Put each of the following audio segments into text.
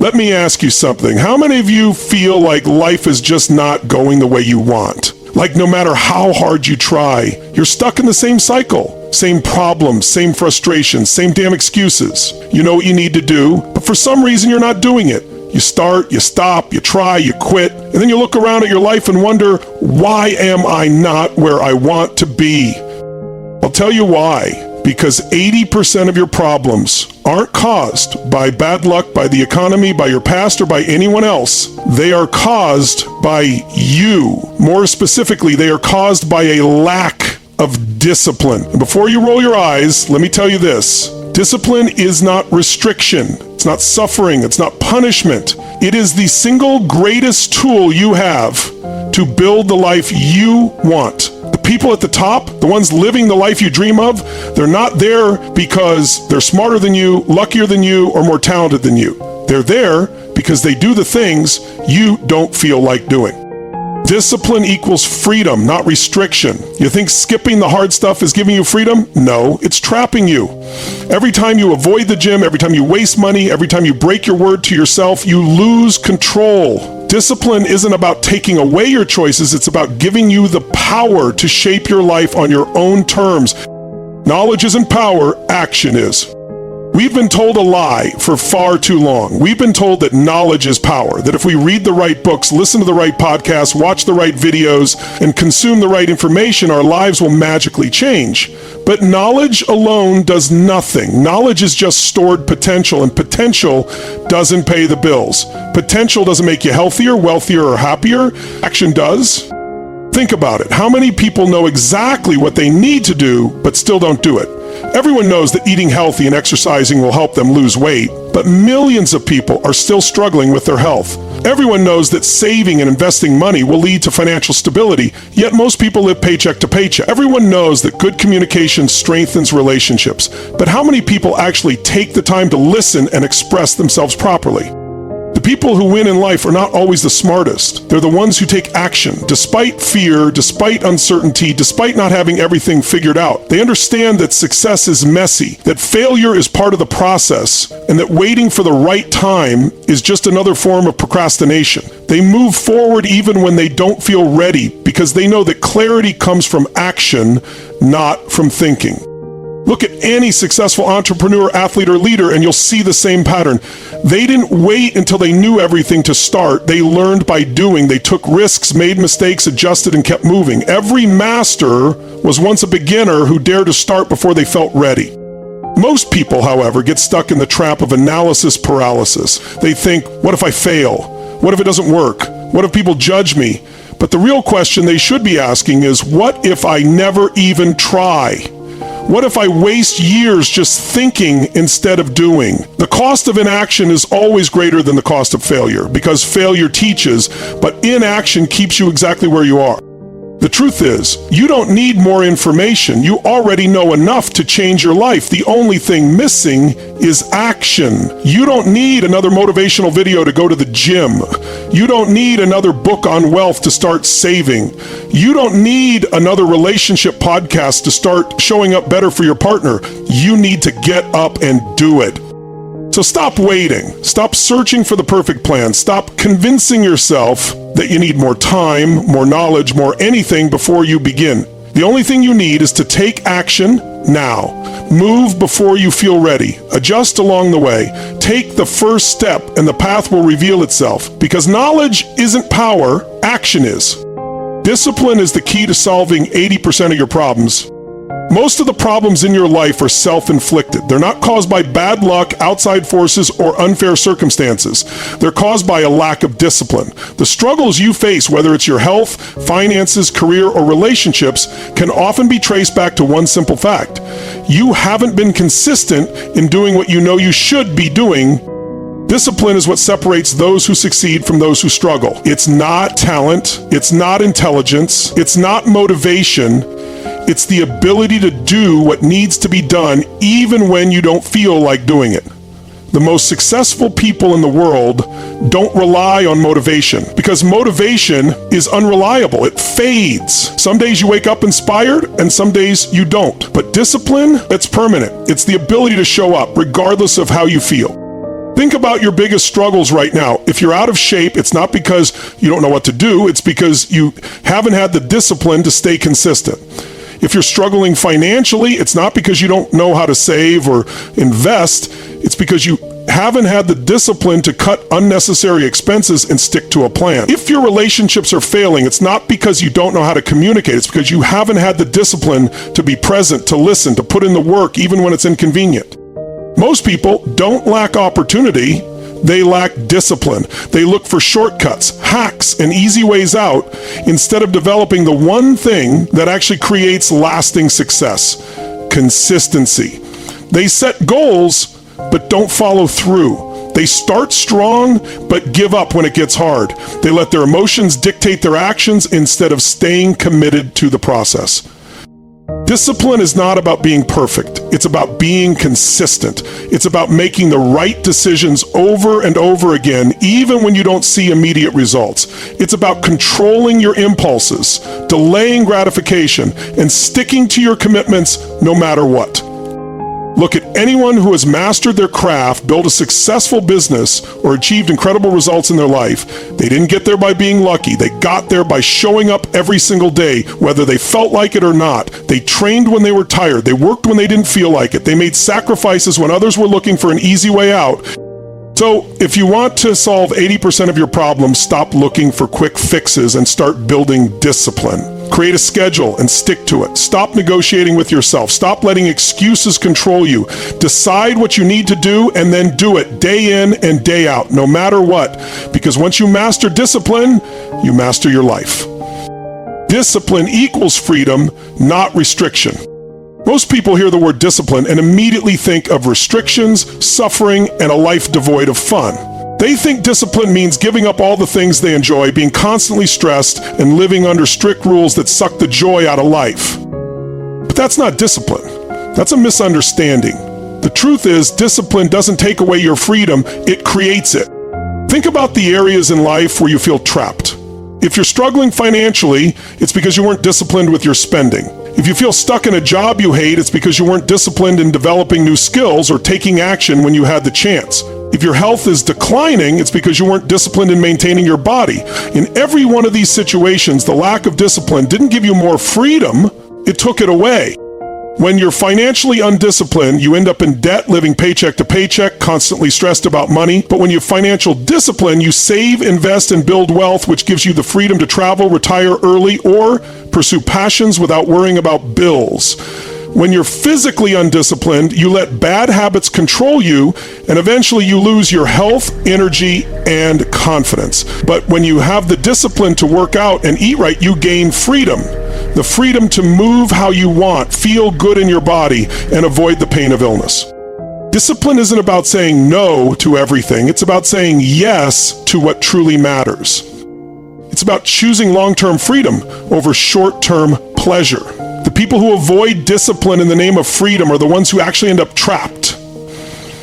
Let me ask you something. How many of you feel like life is just not going the way you want? Like no matter how hard you try, you're stuck in the same cycle. Same problems, same frustrations, same damn excuses. You know what you need to do, but for some reason you're not doing it. You start, you stop, you try, you quit, and then you look around at your life and wonder, why am I not where I want to be? I'll tell you why. Because 80% of your problems aren't caused by bad luck, by the economy, by your past, or by anyone else. They are caused by you. More specifically, they are caused by a lack of discipline. And before you roll your eyes, let me tell you this. Discipline is not restriction. It's not suffering. It's not punishment. It is the single greatest tool you have to build the life you want. The people at the top, the ones living the life you dream of, they're not there because they're smarter than you, luckier than you, or more talented than you. They're there because they do the things you don't feel like doing. Discipline equals freedom, not restriction. You think skipping the hard stuff is giving you freedom? No, it's trapping you. Every time you avoid the gym, every time you waste money, every time you break your word to yourself, you lose control. Discipline isn't about taking away your choices, it's about giving you the power to shape your life on your own terms. Knowledge isn't power, action is. We've been told a lie for far too long. We've been told that knowledge is power, that if we read the right books, listen to the right podcasts, watch the right videos, and consume the right information, our lives will magically change. But knowledge alone does nothing. Knowledge is just stored potential, and potential doesn't pay the bills. Potential doesn't make you healthier, wealthier, or happier. Action does. Think about it. How many people know exactly what they need to do, but still don't do it? Everyone knows that eating healthy and exercising will help them lose weight, but millions of people are still struggling with their health. Everyone knows that saving and investing money will lead to financial stability, yet most people live paycheck to paycheck. Everyone knows that good communication strengthens relationships, but how many people actually take the time to listen and express themselves properly? The people who win in life are not always the smartest. They're the ones who take action, despite fear, despite uncertainty, despite not having everything figured out. They understand that success is messy, that failure is part of the process, and that waiting for the right time is just another form of procrastination. They move forward even when they don't feel ready, because they know that clarity comes from action, not from thinking. Look at any successful entrepreneur, athlete, or leader, and you'll see the same pattern. They didn't wait until they knew everything to start. They learned by doing. They took risks, made mistakes, adjusted, and kept moving. Every master was once a beginner who dared to start before they felt ready. Most people, however, get stuck in the trap of analysis paralysis. They think, what if I fail? What if it doesn't work? What if people judge me? But the real question they should be asking is, what if I never even try? What if I waste years just thinking instead of doing? The cost of inaction is always greater than the cost of failure, because failure teaches, but inaction keeps you exactly where you are. The truth is, you don't need more information. You already know enough to change your life. The only thing missing is action. You don't need another motivational video to go to the gym. You don't need another book on wealth to start saving. You don't need another relationship podcast to start showing up better for your partner. You need to get up and do it. So stop waiting. Stop searching for the perfect plan. Stop convincing yourself that you need more time, more knowledge, more anything before you begin. The only thing you need is to take action now. Move before you feel ready. Adjust along the way. Take the first step and the path will reveal itself. Because knowledge isn't power, action is. Discipline is the key to solving 80% of your problems. Most of the problems in your life are self-inflicted. They're not caused by bad luck, outside forces, or unfair circumstances. They're caused by a lack of discipline. The struggles you face, whether it's your health, finances, career, or relationships, can often be traced back to one simple fact. You haven't been consistent in doing what you know you should be doing. Discipline is what separates those who succeed from those who struggle. It's not talent. It's not intelligence. It's not motivation. It's the ability to do what needs to be done even when you don't feel like doing it. The most successful people in the world don't rely on motivation because motivation is unreliable. It fades. Some days you wake up inspired and some days you don't. But discipline, it's permanent. It's the ability to show up regardless of how you feel. Think about your biggest struggles right now. If you're out of shape, it's not because you don't know what to do, it's because you haven't had the discipline to stay consistent. If you're struggling financially, it's not because you don't know how to save or invest, it's because you haven't had the discipline to cut unnecessary expenses and stick to a plan. If your relationships are failing, it's not because you don't know how to communicate, it's because you haven't had the discipline to be present, to listen, to put in the work even when it's inconvenient. Most people don't lack opportunity, they lack discipline. They look for shortcuts, hacks, and easy ways out instead of developing the one thing that actually creates lasting success: consistency. They set goals, but don't follow through. They start strong, but give up when it gets hard. They let their emotions dictate their actions instead of staying committed to the process. Discipline is not about being perfect. It's about being consistent. It's about making the right decisions over and over again, even when you don't see immediate results. It's about controlling your impulses, delaying gratification, and sticking to your commitments no matter what. Look at anyone who has mastered their craft, built a successful business, or achieved incredible results in their life. They didn't get there by being lucky. They got there by showing up every single day, whether they felt like it or not. They trained when they were tired. They worked when they didn't feel like it. They made sacrifices when others were looking for an easy way out. So, if you want to solve 80% of your problems, stop looking for quick fixes and start building discipline. Create a schedule and stick to it. Stop negotiating with yourself. Stop letting excuses control you. Decide what you need to do and then do it day in and day out, no matter what. Because once you master discipline, you master your life. Discipline equals freedom, not restriction. Most people hear the word discipline and immediately think of restrictions, suffering, and a life devoid of fun. They think discipline means giving up all the things they enjoy, being constantly stressed, and living under strict rules that suck the joy out of life. But that's not discipline. That's a misunderstanding. The truth is, discipline doesn't take away your freedom, it creates it. Think about the areas in life where you feel trapped. If you're struggling financially, it's because you weren't disciplined with your spending. If you feel stuck in a job you hate, it's because you weren't disciplined in developing new skills or taking action when you had the chance. If your health is declining, it's because you weren't disciplined in maintaining your body. In every one of these situations, the lack of discipline didn't give you more freedom, it took it away. When you're financially undisciplined, you end up in debt, living paycheck to paycheck, constantly stressed about money. But when you have financial discipline, you save, invest, and build wealth, which gives you the freedom to travel, retire early, or pursue passions without worrying about bills. When you're physically undisciplined, you let bad habits control you, and eventually you lose your health, energy, and confidence. But when you have the discipline to work out and eat right, you gain freedom. The freedom to move how you want, feel good in your body, and avoid the pain of illness. Discipline isn't about saying no to everything. It's about saying yes to what truly matters. It's about choosing long-term freedom over short-term pleasure. The people who avoid discipline in the name of freedom are the ones who actually end up trapped.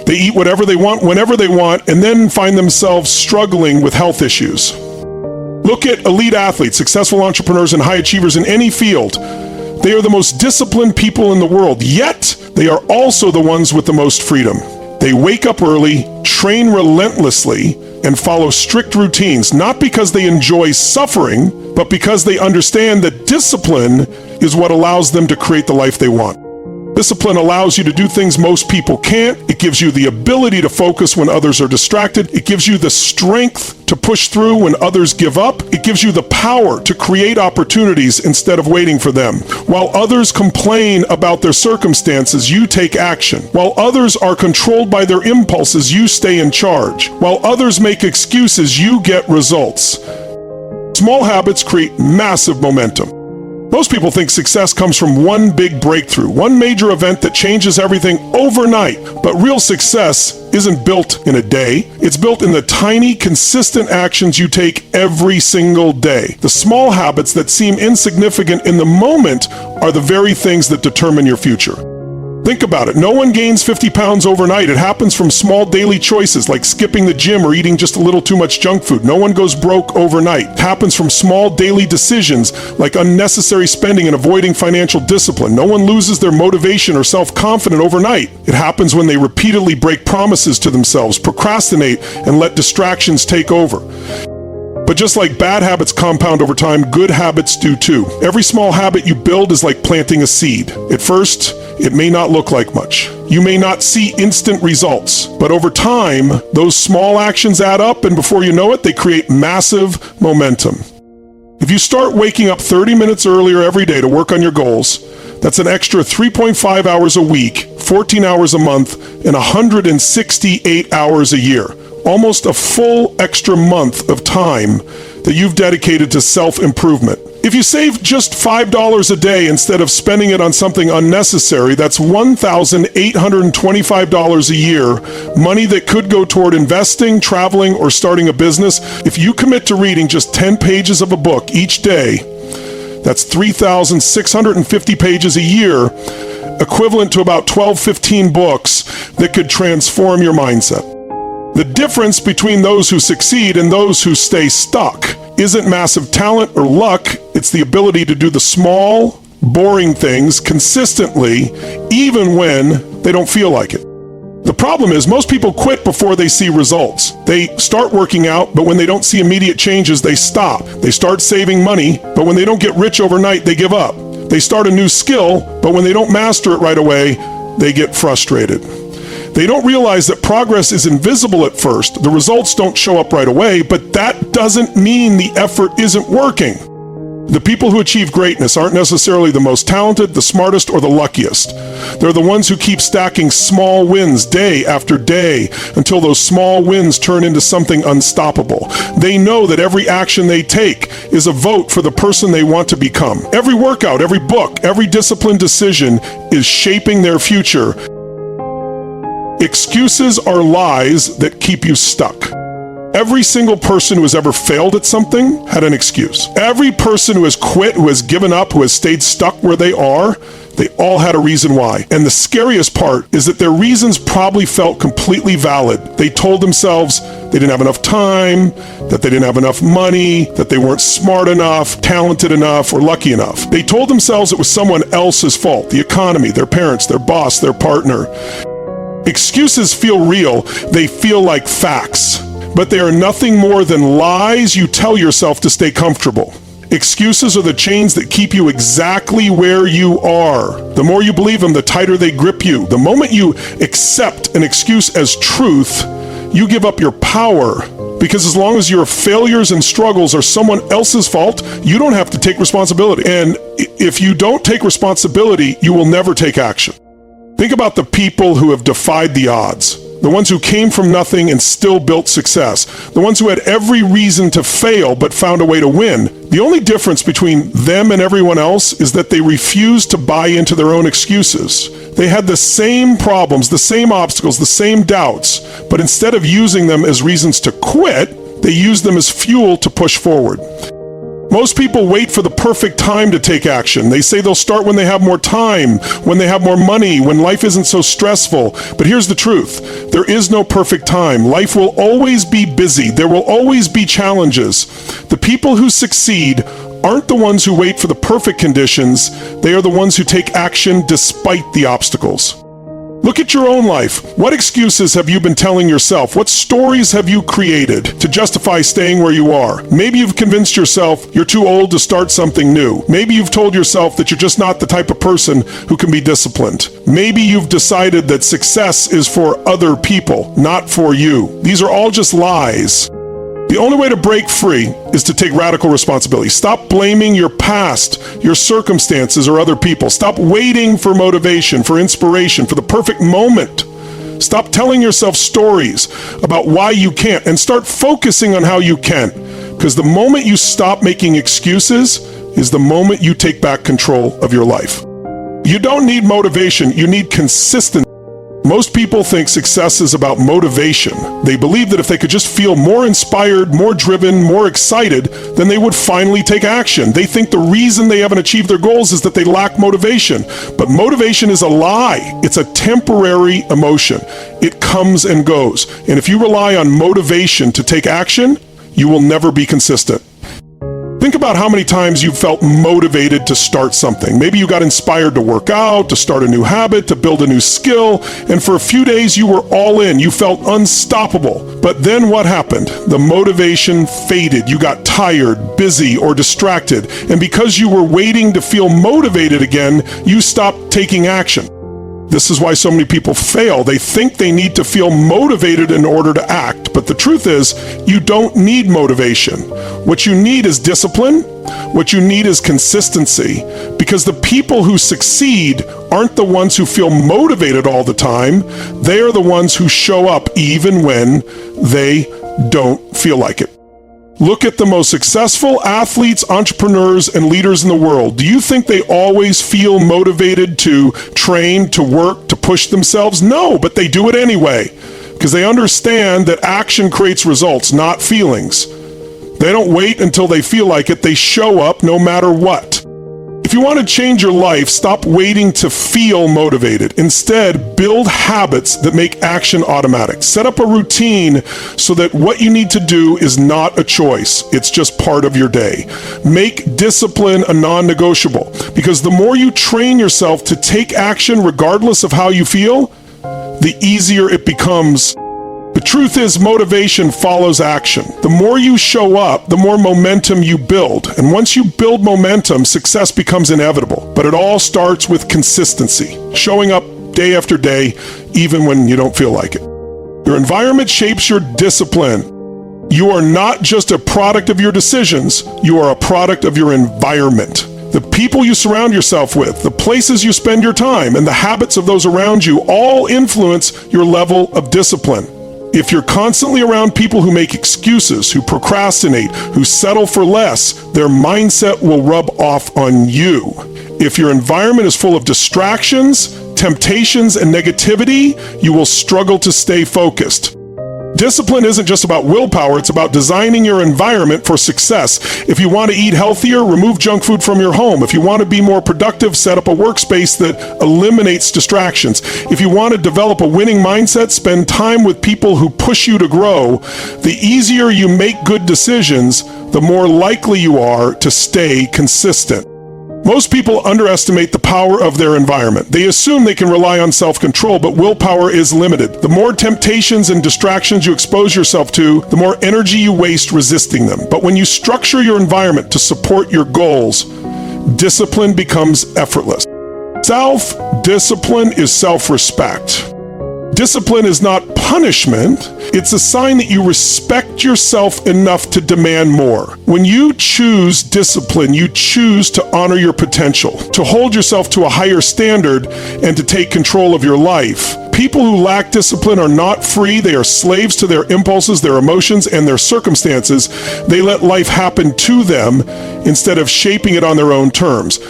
They eat whatever they want, whenever they want, and then find themselves struggling with health issues. Look at elite athletes, successful entrepreneurs, and high achievers in any field. They are the most disciplined people in the world, yet they are also the ones with the most freedom. They wake up early, train relentlessly, and follow strict routines, not because they enjoy suffering, but because they understand that discipline is what allows them to create the life they want. Discipline allows you to do things most people can't. It gives you the ability to focus when others are distracted. It gives you the strength to push through when others give up. It gives you the power to create opportunities instead of waiting for them. While others complain about their circumstances, you take action. While others are controlled by their impulses, you stay in charge. While others make excuses, you get results. Small habits create massive momentum. Most people think success comes from one big breakthrough, one major event that changes everything overnight. But real success isn't built in a day. It's built in the tiny, consistent actions you take every single day. The small habits that seem insignificant in the moment are the very things that determine your future. Think about it. No one gains 50 pounds overnight. It happens from small daily choices like skipping the gym or eating just a little too much junk food. No one goes broke overnight. It happens from small daily decisions like unnecessary spending and avoiding financial discipline. No one loses their motivation or self-confidence overnight. It happens when they repeatedly break promises to themselves, procrastinate, and let distractions take over. But just like bad habits compound over time, good habits do too. Every small habit you build is like planting a seed. At first, it may not look like much. You may not see instant results, but over time, those small actions add up, and before you know it, they create massive momentum. If you start waking up 30 minutes earlier every day to work on your goals, that's an extra 3.5 hours a week, 14 hours a month, and 168 hours a year. Almost a full extra month of time that you've dedicated to self-improvement. If you save just $5 a day instead of spending it on something unnecessary, that's $1,825 a year, money that could go toward investing, traveling, or starting a business. If you commit to reading just 10 pages of a book each day, that's 3,650 pages a year, equivalent to about 15 books that could transform your mindset. The difference between those who succeed and those who stay stuck isn't massive talent or luck, it's the ability to do the small, boring things consistently, even when they don't feel like it. The problem is most people quit before they see results. They start working out, but when they don't see immediate changes, they stop. They start saving money, but when they don't get rich overnight, they give up. They start a new skill, but when they don't master it right away, they get frustrated. They don't realize that progress is invisible at first. The results don't show up right away, but that doesn't mean the effort isn't working. The people who achieve greatness aren't necessarily the most talented, the smartest, or the luckiest. They're the ones who keep stacking small wins day after day until those small wins turn into something unstoppable. They know that every action they take is a vote for the person they want to become. Every workout, every book, every disciplined decision is shaping their future. Excuses are lies that keep you stuck. Every single person who has ever failed at something had an excuse. Every person who has quit, who has given up, who has stayed stuck where they are, they all had a reason why. And the scariest part is that their reasons probably felt completely valid. They told themselves they didn't have enough time, that they didn't have enough money, that they weren't smart enough, talented enough, or lucky enough. They told themselves it was someone else's fault, the economy, their parents, their boss, their partner. Excuses feel real, they feel like facts, but they are nothing more than lies you tell yourself to stay comfortable. Excuses are the chains that keep you exactly where you are. The more you believe them, the tighter they grip you. The moment you accept an excuse as truth, you give up your power. Because as long as your failures and struggles are someone else's fault, you don't have to take responsibility. And if you don't take responsibility, you will never take action. Think about the people who have defied the odds. The ones who came from nothing and still built success. The ones who had every reason to fail but found a way to win. The only difference between them and everyone else is that they refused to buy into their own excuses. They had the same problems, the same obstacles, the same doubts, but instead of using them as reasons to quit, they used them as fuel to push forward. Most people wait for the perfect time to take action. They say they'll start when they have more time, when they have more money, when life isn't so stressful. But here's the truth. There is no perfect time. Life will always be busy. There will always be challenges. The people who succeed aren't the ones who wait for the perfect conditions. They are the ones who take action despite the obstacles. Look at your own life. What excuses have you been telling yourself? What stories have you created to justify staying where you are? Maybe you've convinced yourself you're too old to start something new. Maybe you've told yourself that you're just not the type of person who can be disciplined. Maybe you've decided that success is for other people, not for you. These are all just lies. The only way to break free is to take radical responsibility. Stop blaming your past, your circumstances, or other people. Stop waiting for motivation, for inspiration, for the perfect moment. Stop telling yourself stories about why you can't and start focusing on how you can. Because the moment you stop making excuses is the moment you take back control of your life. You don't need motivation, you need consistency. Most people think success is about motivation. They believe that if they could just feel more inspired, more driven, more excited, then they would finally take action. They think the reason they haven't achieved their goals is that they lack motivation. But motivation is a lie. It's a temporary emotion. It comes and goes. And if you rely on motivation to take action, you will never be consistent. Think about how many times you felt motivated to start something. Maybe you got inspired to work out, to start a new habit, to build a new skill, and for a few days you were all in. You felt unstoppable. But then what happened? The motivation faded. You got tired, busy, or distracted. And because you were waiting to feel motivated again, you stopped taking action. This is why so many people fail. They think they need to feel motivated in order to act. But the truth is, you don't need motivation. What you need is discipline. What you need is consistency. Because the people who succeed aren't the ones who feel motivated all the time. They are the ones who show up even when they don't feel like it. Look at the most successful athletes, entrepreneurs, and leaders in the world. Do you think they always feel motivated to train, to work, to push themselves? No, but they do it anyway, because they understand that action creates results, not feelings. They don't wait until they feel like it. They show up no matter what. If you want to change your life, stop waiting to feel motivated. Instead, build habits that make action automatic. Set up a routine so that what you need to do is not a choice. It's just part of your day. Make discipline a non-negotiable, because the more you train yourself to take action regardless of how you feel, the easier it becomes. The truth is, motivation follows action. The more you show up, the more momentum you build. And once you build momentum, success becomes inevitable. But it all starts with consistency, showing up day after day, even when you don't feel like it. Your environment shapes your discipline. You are not just a product of your decisions, you are a product of your environment. The people you surround yourself with, the places you spend your time, and the habits of those around you all influence your level of discipline. If you're constantly around people who make excuses, who procrastinate, who settle for less, their mindset will rub off on you. If your environment is full of distractions, temptations, and negativity, you will struggle to stay focused. Discipline isn't just about willpower, it's about designing your environment for success. If you want to eat healthier, remove junk food from your home. If you want to be more productive, set up a workspace that eliminates distractions. If you want to develop a winning mindset, spend time with people who push you to grow. The easier you make good decisions, the more likely you are to stay consistent. Most people underestimate the power of their environment. They assume they can rely on self-control, but willpower is limited. The more temptations and distractions you expose yourself to, the more energy you waste resisting them. But when you structure your environment to support your goals, discipline becomes effortless. Self-discipline is self-respect. Discipline is not punishment. It's a sign that you respect yourself enough to demand more. When you choose discipline, you choose to honor your potential, to hold yourself to a higher standard, and to take control of your life. People who lack discipline are not free. They are slaves to their impulses, their emotions, and their circumstances. They let life happen to them instead of shaping it on their own terms.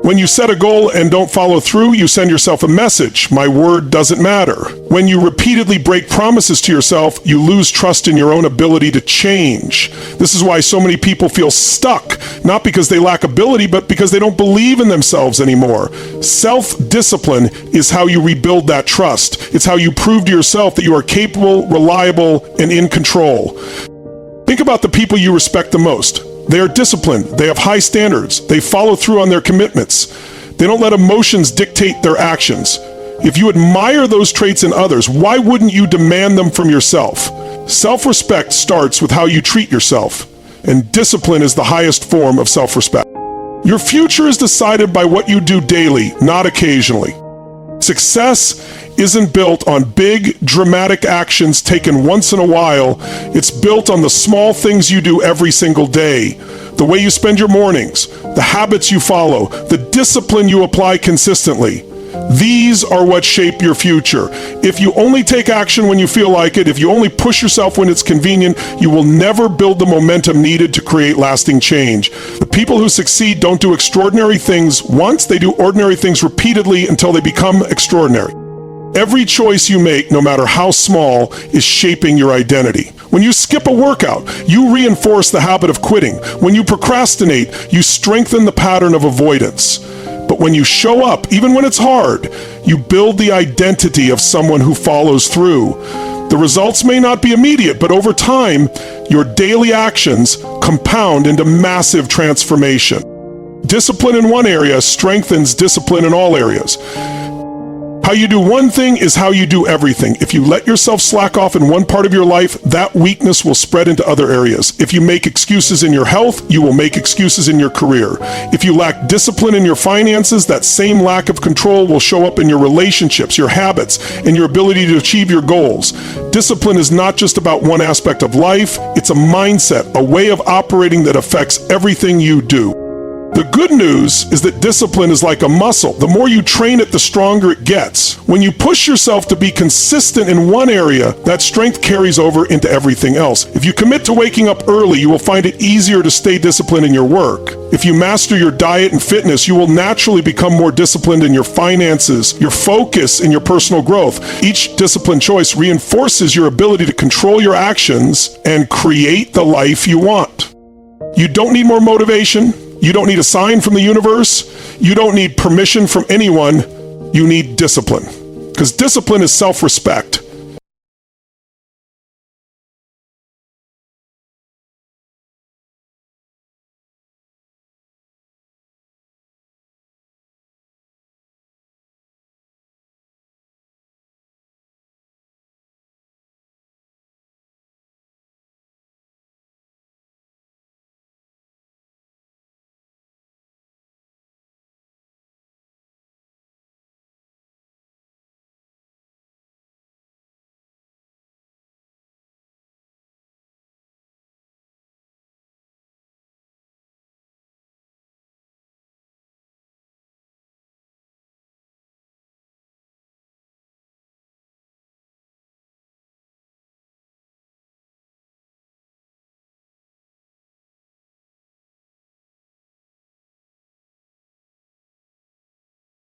When you set a goal and don't follow through, you send yourself a message: my word doesn't matter. When you repeatedly break promises to yourself, you lose trust in your own ability to change. This is why so many people feel stuck, not because they lack ability, but because they don't believe in themselves anymore. Self-discipline is how you rebuild that trust. It's how you prove to yourself that you are capable, reliable, and in control. Think about the people you respect the most. They are disciplined. They have high standards. They follow through on their commitments. They don't let emotions dictate their actions. If you admire those traits in others, why wouldn't you demand them from yourself? Self-respect starts with how you treat yourself, and discipline is the highest form of self-respect. Your future is decided by what you do daily, not occasionally. Success isn't built on big, dramatic actions taken once in a while. It's built on the small things you do every single day. The way you spend your mornings, the habits you follow, the discipline you apply consistently. These are what shape your future. If you only take action when you feel like it, if you only push yourself when it's convenient, you will never build the momentum needed to create lasting change. The people who succeed don't do extraordinary things once, they do ordinary things repeatedly until they become extraordinary. Every choice you make, no matter how small, is shaping your identity. When you skip a workout, you reinforce the habit of quitting. When you procrastinate, you strengthen the pattern of avoidance. But when you show up, even when it's hard, you build the identity of someone who follows through. The results may not be immediate, but over time, your daily actions compound into massive transformation. Discipline in one area strengthens discipline in all areas. How you do one thing is how you do everything. If you let yourself slack off in one part of your life, that weakness will spread into other areas. If you make excuses in your health, you will make excuses in your career. If you lack discipline in your finances, that same lack of control will show up in your relationships, your habits, and your ability to achieve your goals. Discipline is not just about one aspect of life, it's a mindset, a way of operating that affects everything you do. The good news is that discipline is like a muscle. The more you train it, the stronger it gets. When you push yourself to be consistent in one area, that strength carries over into everything else. If you commit to waking up early, you will find it easier to stay disciplined in your work. If you master your diet and fitness, you will naturally become more disciplined in your finances, your focus, and your personal growth. Each discipline choice reinforces your ability to control your actions and create the life you want. You don't need more motivation. You don't need a sign from the universe. You don't need permission from anyone. You need discipline. Because discipline is self-respect.